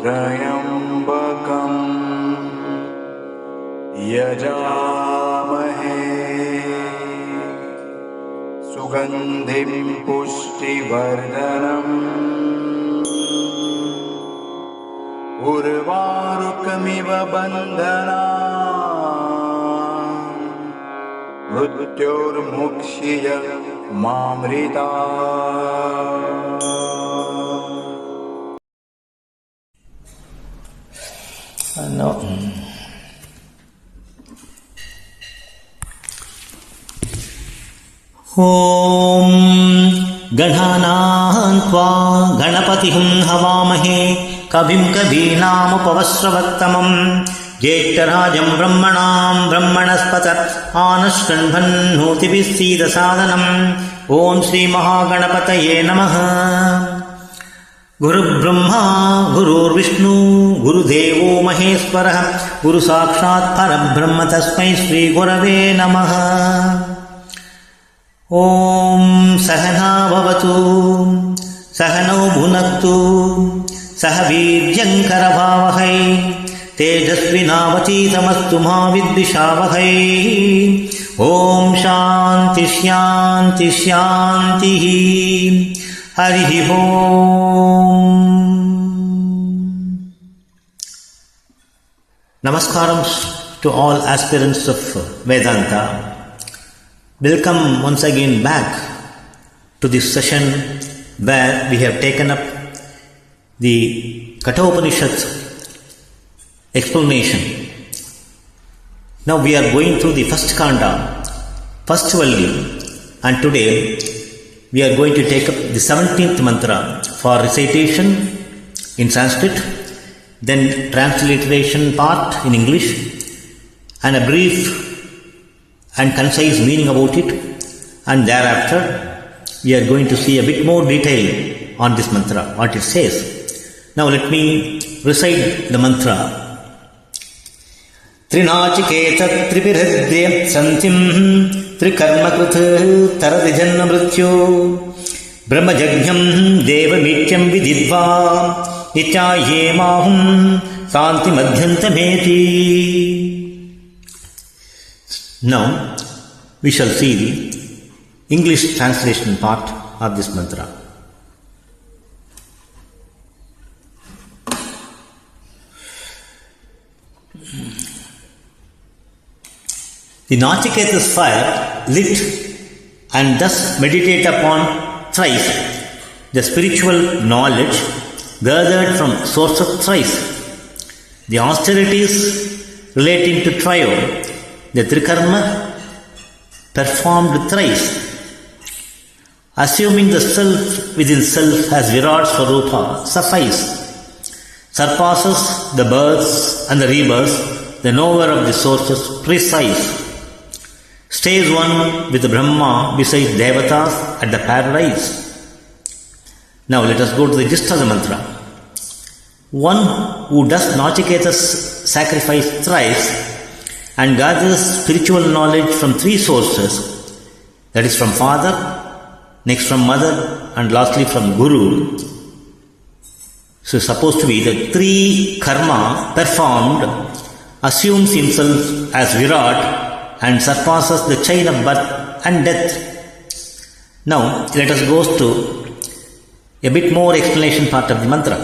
त्र्यम्बकं यजामहे सुगन्धिं पुष्टिवर्धनम् उर्वारुकमिव बन्धनान् मृत्योर्मुक्ष्य मामृतात्। No. ॐ गणानां त्वा गणपतिं हवामहे कविं कवीनामुपवस्रवत्तमं ज्येष्ठराजं ब्रह्मणां ब्रह्मणस्पत आनश्कण्भन्नोतिभिः सीदसादनम्। ॐ श्रीमहागणपतये नमः। गुरुब्रह्मा गुरुर्विष्णु गुरुदेवो महेश्वरः गुरुसाक्षात् परब्रह्म तस्मै श्रीगुरवे नमः। ॐ सहना भवतु सहनौ भुनक्तु सह वीर्यङ्करभावहै तेजस्विनावतीतमस्तु मा विद्विषावहै। ॐ शान्ति शान्ति शान्तिः। हरिः ओम्। Namaskaram to all aspirants of Vedanta. Welcome once again back to this session where we have taken up the Kathopanishad explanation. Now we are going through the first kanda, first volume, and today we are going to take up the 17th mantra for recitation in Sanskrit, then transliteration part in English, and a brief and concise meaning about it, and thereafter we are going to see a bit more detail on this mantra, what it says. Now let me recite the mantra. Trinachiketa tripirhidya santim trikarmakruth taradijanna mrityo brahmajajñam devamityam vididva nityaye mahum santi madhyantameti. Now we shall see the English translation part of this mantra. The Nachiketa's fire lit and thus meditate upon thrice the spiritual knowledge gathered from source of thrice, the austerities relating to trio, the trikarma performed thrice, assuming the self within self as Virat Swarupa suffice, surpasses the births and the rebirths, the knower of the sources precise, stays one with the Brahma beside Devatas at the paradise. Now let us go to the gist of the mantra. One who does Nachiketa's sacrifice thrice and gathers spiritual knowledge from three sources, that is from father, next from mother, and lastly from guru. So supposed to be the three karma performed, assumes himself as Virat and surpasses the chain of birth and death. Now let us go to a bit more explanation part of the mantra.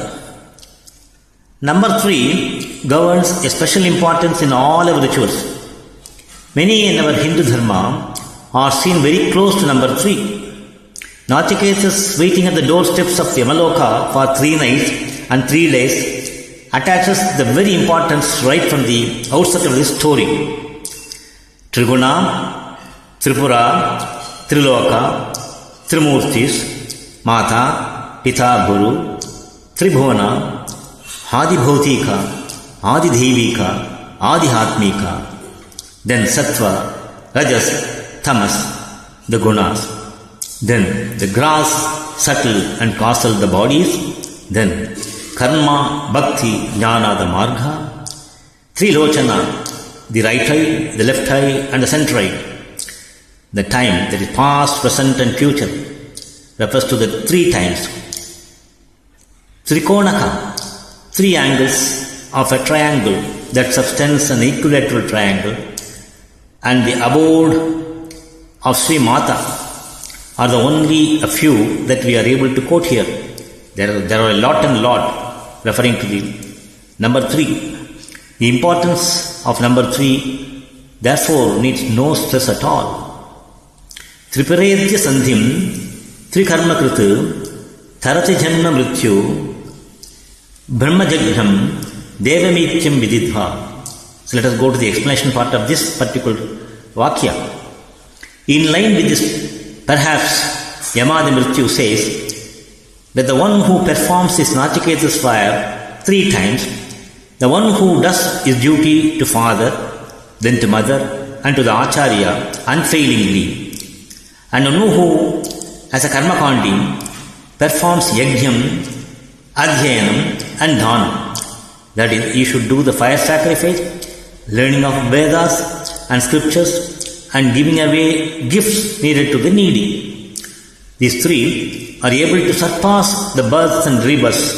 Number 3 governs a special importance in all our rituals. Many in our Hindu dharma are seen very close to number 3. Nachiketas waiting at the doorsteps of Yamaloka for 3 nights and 3 days attaches the very importance right from the outset of this story. Triguna, Tripura, Triloka, Trimurtis, Mata, Pita Guru, Tribhuvana, Adi Bhautika, Adi Devika, Adi Atmika, then Sattva, Rajas, Tamas, the Gunas, then the grass, subtle and causal the bodies, then Karma, Bhakti, Jnana the Marga, Trilochana, the right eye, the left eye and the center eye. The time that is past, present and future refers to the 3 times Trikonaka, 3 angles of a triangle that subtends an equilateral triangle, and the abode of Sri Mata are the only a few that we are able to quote here. There are a lot and lot referring to the number 3. The importance of number 3 therefore needs no stress at all. Triparedya sandhim trikarma kritu tarati janma mrityu brahmajagham devamityam vididva. So let us go to the explanation part of this particular vakya. In line with this, perhaps Yamadi Mrityu says that the one who performs his Nachiketa's fire 3 times, the one who does his duty to father, then to mother, and to the Acharya unfailingly, and one who, as a Karmakandi, performs Yajnam, Adhyayanam, and Dhanam. That is, he should do the fire sacrifice, learning of Vedas and scriptures, and giving away gifts needed to the needy. These 3 are able to surpass the births and rebirths.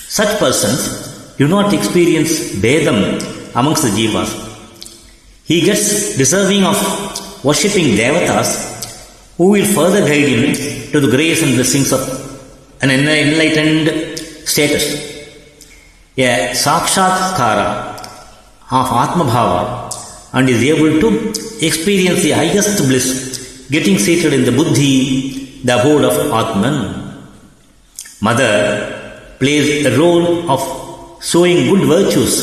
Such persons do not experience Vedam amongst the Jivas. He gets deserving of worshipping Devatas who will further guide him to the grace and blessings of an enlightened status. A Sakshatkara of Atma Bhava, and is able to experience the highest bliss, getting seated in the Buddhi, the abode of Atman. Mother plays a role of showing good virtues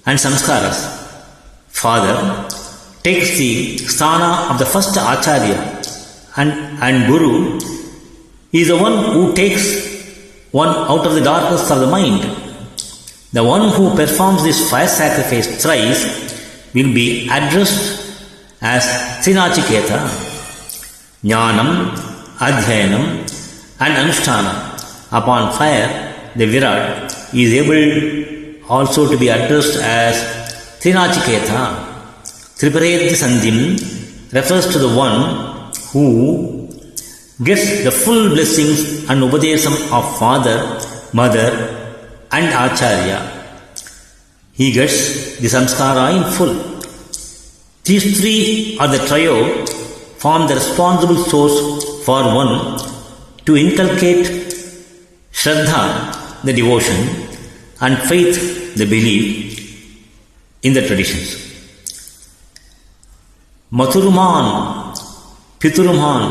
and samskaras. Father takes the sthana of the first Acharya, and Guru is the one who takes one out of the darkness of the mind. The one who performs this fire sacrifice thrice will be addressed as Trinachiketa. Jnanam, Adhyayanam, and Anushtana. Upon fire, the Virat is able also to be addressed as Trinachiketa. Triparedya Sandhim refers to the one who gets the full blessings and upadesam of father, mother, and Acharya. He gets the samskara in full. These 3 are the trio, form the responsible source for one to inculcate Shraddha, the devotion, and faith, the belief in the traditions. Mathuruman, Pituruman,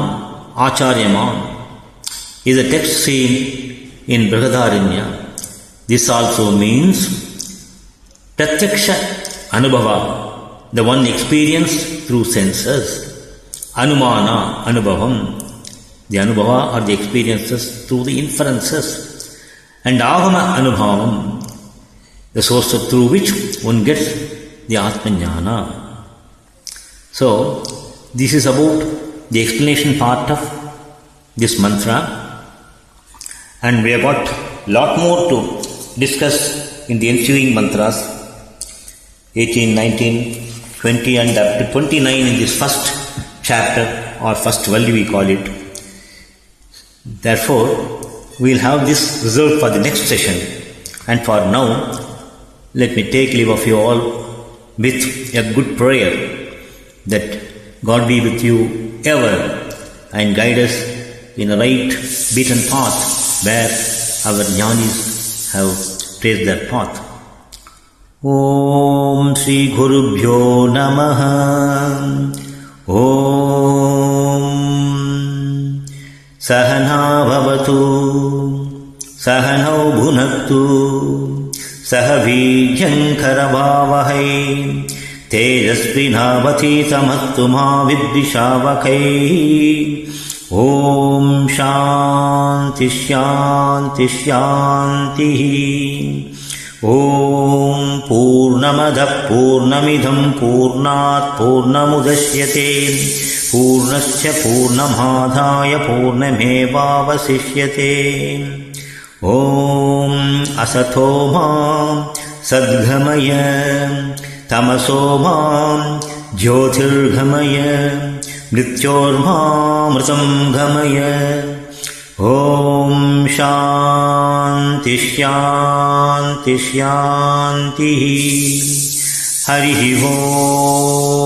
Acharyaman is a text seen in Brihadaranya. This also means Pratyaksha Anubhava, the one experienced through senses. Anumana Anubhavam, the Anubhava are the experiences through the inferences. And Agama Anubhavam, the source through which one gets the Atmajnana. So, this is about the explanation part of this mantra, and we have got lot more to discuss in the ensuing mantras 18, 19, 20 and up to 29 in this first chapter or first value we call it. Therefore, we will have this reserved for the next session, and for now let me take leave of you all with a good prayer that God be with you ever and guide us in the right beaten path where our jnanis have traced their path. Om Shri Gurubhyo Namaha. Om Sahana Bhavatu Sahanau Bhunaktu Sahavijyan Karavavahai Tejasvinavathitamattu ma vidvishavakaihi. Om Shanti Shanti Shanti. Om Purnamada Purnamidham Purnat Purnamudashyate Purnasya Purnamadhaya Purnamevavasishyate. Om Asatoma Sadghamaya Tamasoma Jyotirghamaya Mrityorma Mritam Ghamaya Om Shanti Shanti Shanti. Hari Om.